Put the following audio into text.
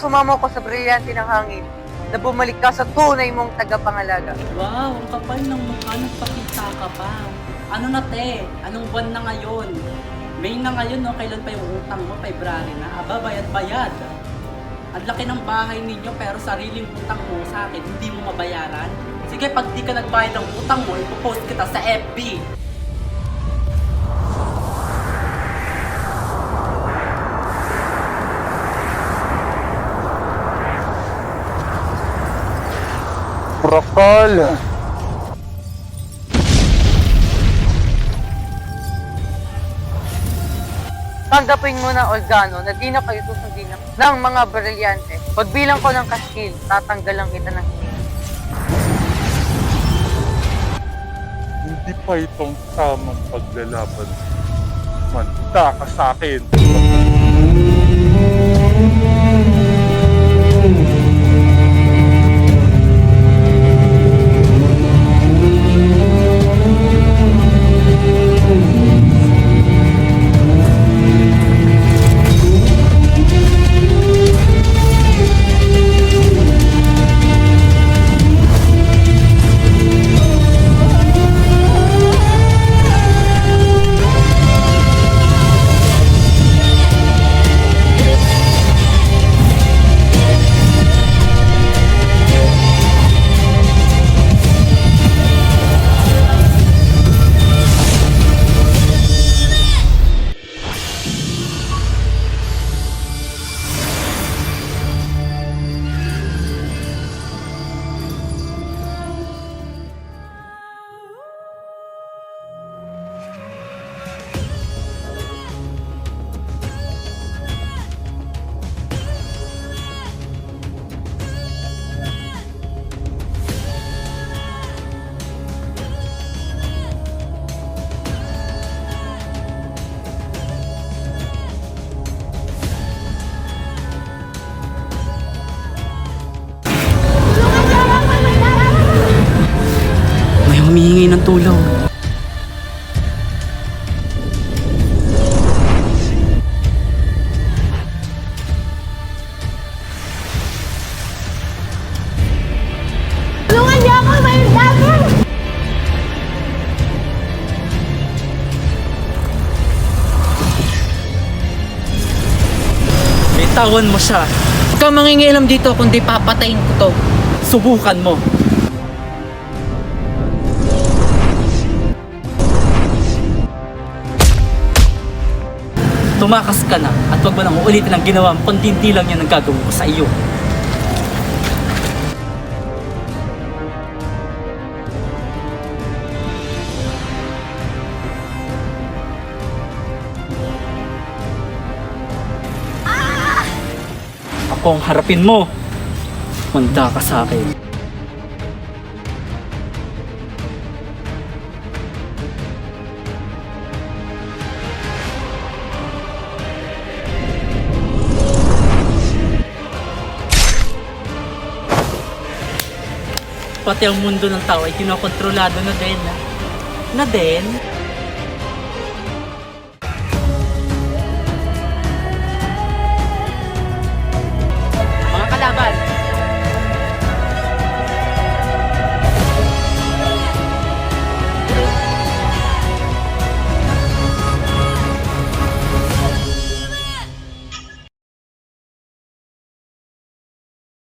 sumama ko sa brilyante ng hangin na bumalik ka sa tunay mong tagapangalaga. Wow, ang kapal ng mukha, nagpakita ka pa. Ano na te? Anong buwan na ngayon? May na ngayon, no? Kailan pa yung utang mo? February na? Aba, bayad-bayad. Ang laki ng bahay ninyo pero sariling utang mo sa akin, hindi mo mabayaran. Sige, pag di ka nagbayad ng utang mo, ipopost kita sa FB. Prakal! Tanggapin mo na, Olgano, na di na kayo susundin ng mga brilyante. Pagbilang ko ng kaskil, tatanggalan kita ng Hindi pa itong tamang paglalaban. Manda ka sa akin. May humihingi ng tulong. Tulungan niyo ako! May dagger! Bitawan mo siya. Huwag kang mangingialam dito kundi papatayin ko to. Subukan mo. Tumakas ka na at huwag mo nang uulitin ang ginawa mo kundi hindi lang yan ang gagawin ko sa iyo. Ako ang harapin mo. Manda ka sa akin. Pati ang mundo ng tao ay kinokontrolado na din. Na din?